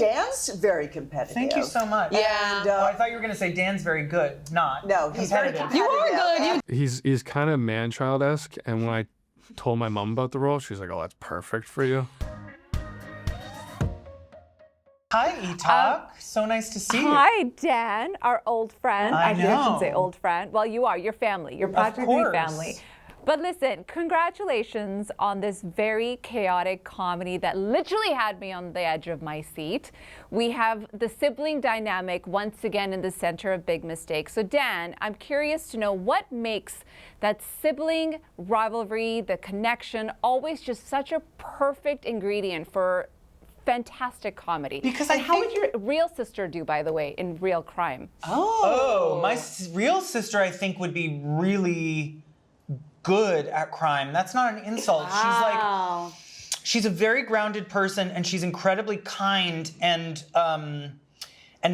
Dan's very competitive. Thank you so much. Yeah. And, I thought you were going to say Dan's very good, not No, he's very competitive. competitive. You are good. He's kind of man-child-esque, and when I told my mom about the role, she's like, "Oh, that's perfect for you." Hi, Etalk. So nice to see you. Hi, Dan, our old friend. I Actually, I shouldn't know. say old friend. Well, you are. You're family. You're Of practically course. family. But listen, congratulations on this very chaotic comedy that literally had me on the edge of my seat. We have the sibling dynamic once again in the center of Big Mistake. So Dan, I'm curious to know what makes that sibling rivalry, the connection, always just such a perfect ingredient for fantastic comedy. Because and I how think- would your real sister do, by the way, in real crime? Oh, my real sister, I think, would be really good at crime. That's not an insult. Wow. She's a very grounded person, and she's incredibly kind and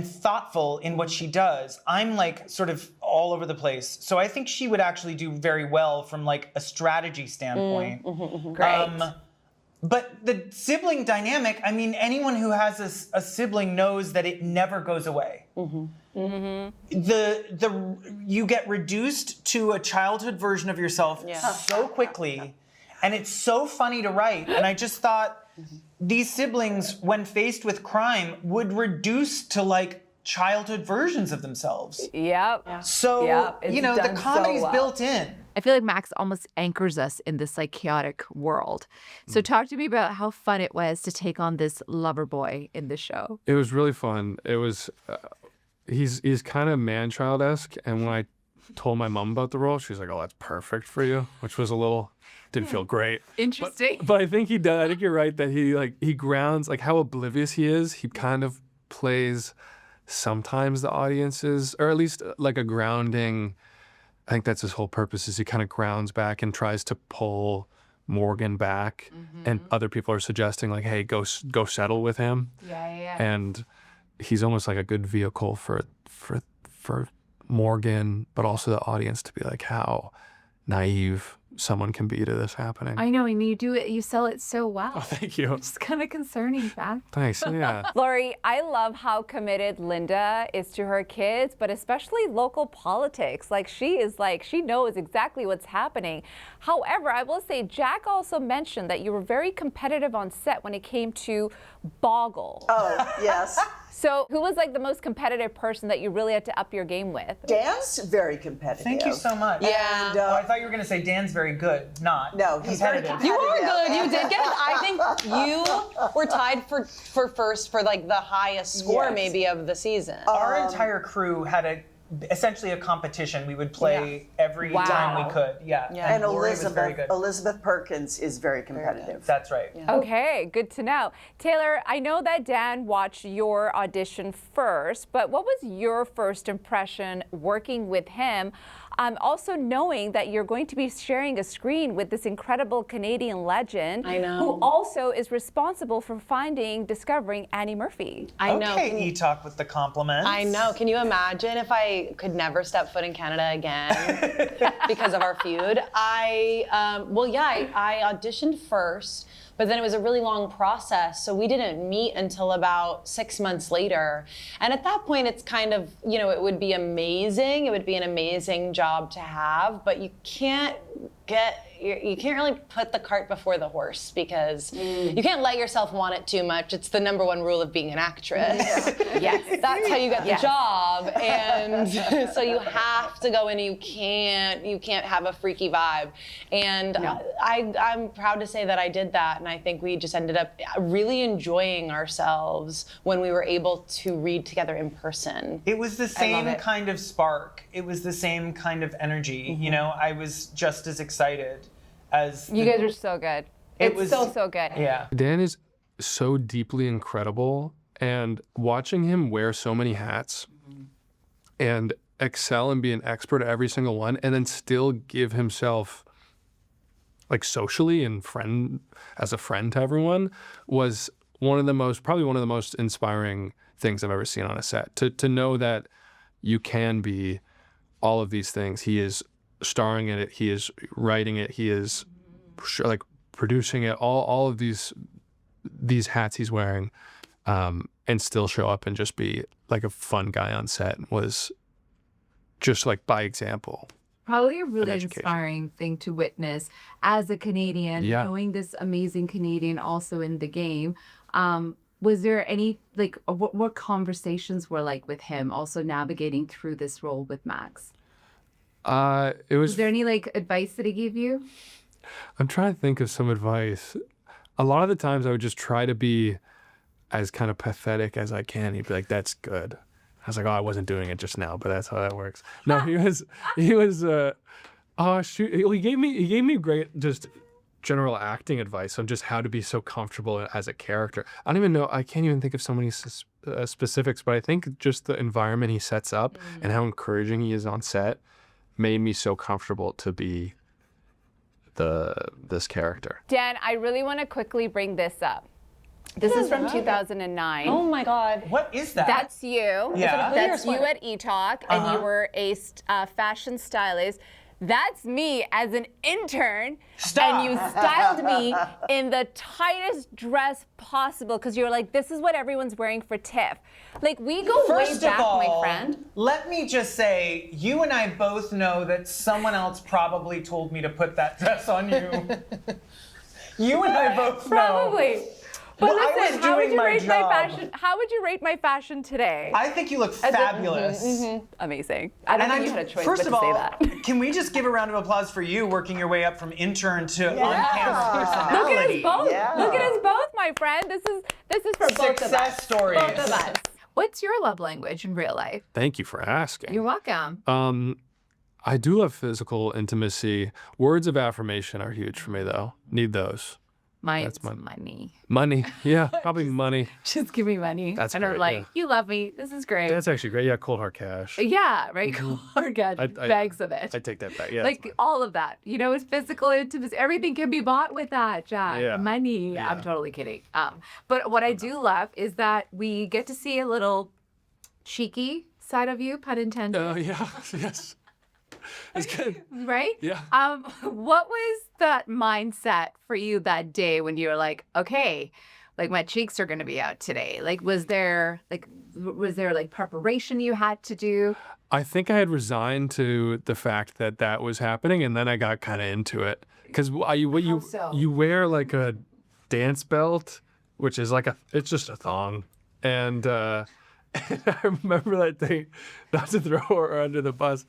thoughtful in what she does. I'm like sort of all over the place. So I think she would actually do very well from like a strategy standpoint. Great. But the sibling dynamic, I mean, anyone who has a sibling knows that it never goes away. You get reduced to a childhood version of yourself so quickly, and it's so funny to write. And I just thought these siblings, when faced with crime, would reduce to like childhood versions of themselves. Yep. So, Yep, it's you know, the done so comedy's well. built in. I feel like Max almost anchors us in this like chaotic world. So talk to me about how fun it was to take on this lover boy in the show. It was really fun. It was, he's kind of man-child-esque, and when I told my mom about the role, she's like, "Oh, that's perfect for you," which was a little, didn't feel great. Interesting. But I think he does. I think you're right that he grounds, like how oblivious he is. He kind of plays sometimes the audiences, or at least like a grounding. I think that's his whole purpose, is he kind of grounds back and tries to pull Morgan back. And other people are suggesting like, "Hey, go settle with him." Yeah. And he's almost like a good vehicle for Morgan, but also the audience to be like how naive someone can be to this happening. I know, and you sell it so well. Oh, thank you. It's kind of concerning fact. Thanks. Yeah. Laurie, I love how committed Linda is to her kids, but especially local politics. Like she knows exactly what's happening. However, I will say Jack also mentioned that you were very competitive on set when it came to Boggle. Oh, yes. So who was like the most competitive person that you really had to up your game with? Dan's very competitive. Thank you so much. Yeah. And, I thought you were going to say Dan's very good, not No, he's very competitive. You are competitive. good. You did get it. I think you were tied for first for like the highest score Yes. maybe of the season. Our entire crew had essentially a competition. We would play every Wow. time we could. Yeah. And Laurie was very good. Elizabeth Perkins is very competitive. That's right. Okay, good to know. Taylor, I know that Dan watched your audition first, but what was your first impression working with him? Also knowing that you're going to be sharing a screen with this incredible Canadian legend I know. who also is responsible for discovering Annie Murphy. I know. Okay, Etalk with the compliments. I know. Can you imagine if I could never step foot in Canada again because of our feud? I auditioned first, but then it was a really long process. So we didn't meet until about 6 months later. And at that point, it's kind of, it would be amazing. It would be an amazing job to have, but you can't really put the cart before the horse because you can't let yourself want it too much. It's the number one rule of being an actress. Yes. That's how you get the Yes. job. And so you have to go in, you can't have a freaky vibe. And I'm proud to say that I did that. And I think we just ended up really enjoying ourselves when we were able to read together in person. It was the same it. kind of spark. It was the same kind of energy. I was just as excited as You guys are so good. It's was- so good. Yeah. Dan is so deeply incredible, and watching him wear so many hats and excel and be an expert at every single one, and then still give himself like socially and as a friend to everyone, was probably one of the most inspiring things I've ever seen on a set. To know that you can be all of these things. He is starring in it, he is writing it, he is like producing it, all of these hats he's wearing. and still show up and just be like a fun guy on set was just like by example. Probably a really education. inspiring thing to witness as a Canadian, Yeah. knowing this amazing Canadian also in the game. Was there any, like, what conversations were like with him also navigating through this role with Max? It was Was there any, like, advice that he gave you? I'm trying to think of some advice. A lot of the times I would just try to be as kind of pathetic as I can. He'd be like, "That's good." I was like, "Oh, I wasn't doing it just now, but that's how that works." No, he was oh shoot. He gave me great just general acting advice on just how to be so comfortable as a character. I don't even know, I can't even think of so many specifics, but I think just the environment he sets up and how encouraging he is on set made me so comfortable to be this character. Dan, I really want to quickly bring this up. This is from 2009. Oh my God. What is that? That's you. Yeah. That's you at Etalk, and you were a fashion stylist. That's me as an intern, Stop. and you styled me in the tightest dress possible because you were like, "This is what everyone's wearing for TIFF." Like, we go First way back, of all, my friend. let me just say, you and I both know that someone else probably told me to put that dress on you. You and I both know. Probably. But Well, I was listen, how would doing you my rate my job. fashion? How would you rate my fashion today? I think you look fabulous. Amazing. I don't think you had a choice First but of to say all, that. can we just give a round of applause for you working your way up from intern to on-camera personality? Look at us both. Yeah. Look at us both, my friend. This is for both of us. Success stories. Both of us. What's your love language in real life? Thank you for asking. You're welcome. I do love physical intimacy. Words of affirmation are huge for me, though. Need those. Mine's money. Money. Yeah, probably money. Just give me money. That's and I'm great, like, yeah. you love me. This is great. That's actually great. Yeah, cold hard cash. Yeah, right. Or get I- bags of it. I take that back. Yeah. Like all of that, it's physical intimacy. Everything can be bought with that, Jack. Yeah. Money. Yeah. I'm totally kidding. But what I do love is that we get to see a little cheeky side of you, pun intended. Yeah. Yes. It's good. Right? Yeah. What was that mindset for you that day when you were like, okay, like my cheeks are gonna be out today? Like, was there preparation you had to do? I think I had resigned to the fact that was happening, and then I got kind of into it because you wear like a dance belt, which is like it's just a thong, and I remember that day, not to throw her under the bus.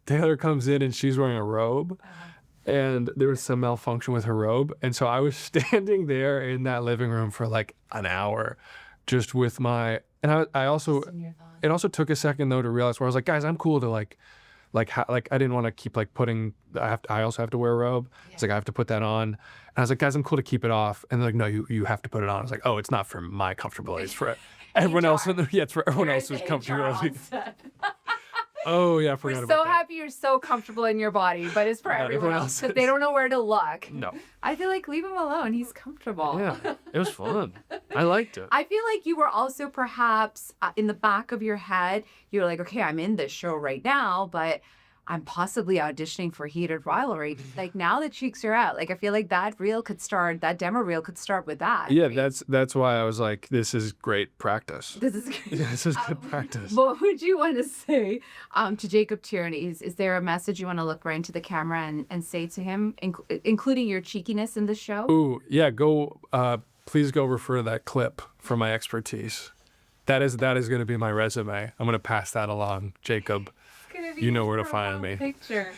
Taylor comes in and she's wearing a robe, and there was some malfunction with her robe, and so I was standing there in that living room for like an hour, just with my. And I also, it also took a second though to realize where I was like, guys, I'm cool to like I didn't want to keep like putting. I also have to wear a robe. It's like I have to put that on. And I was like, guys, I'm cool to keep it off. And they're like, no, you have to put it on. I was like, oh, it's not for my comfortability. It's for everyone else. Yeah, it's for everyone else's comfortability. Oh yeah, I forgot We're about so that. happy you're so comfortable in your body, but it's for everyone everyone else else because is. they don't know where to look. No. I feel like leave him alone. He's comfortable. Yeah, it was fun. I liked it. I feel like you were also perhaps in the back of your head, you were like, okay, I'm in this show right now, but I'm possibly auditioning for Heated Rivalry. Like now the cheeks are out. Like I feel like that demo reel could start with that. Yeah, that's why I was like, this is great practice. This is Yeah, this is good practice. What would you want to say to Jacob Tierney? Is there a message you want to look right into the camera and say to him, including your cheekiness in the show? Ooh, yeah, please go refer to that clip for my expertise. That is going to be my resume. I'm going to pass that along, Jacob. You know where to find me. Picture.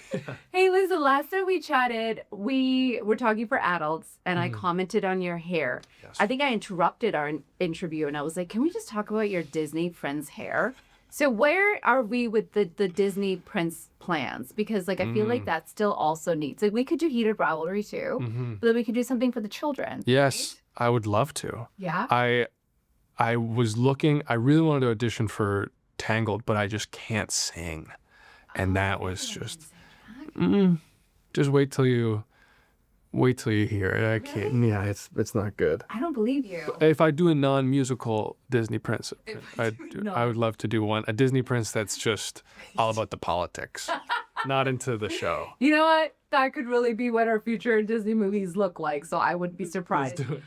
Hey, Liz, the last time we chatted, we were talking for adults, and I commented on your hair. Yes. I think I interrupted our interview, and I was like, can we just talk about your Disney Prince hair? So where are we with the Disney Prince plans? Because like I feel like that still also needs. Like we could do Heated Rivalry too, but then we could do something for the children. Yes, I would love to. Yeah. I was looking. I really wanted to audition for Tangled, but I just can't sing, and that was just. Just wait till you hear it. I can't. Yeah, it's not good. I don't believe you. If I do a non-musical Disney Prince, I would love to do a Disney Prince that's just all about the politics, not into the show. You know what? That could really be what our future Disney movies look like. So I wouldn't be surprised. do it.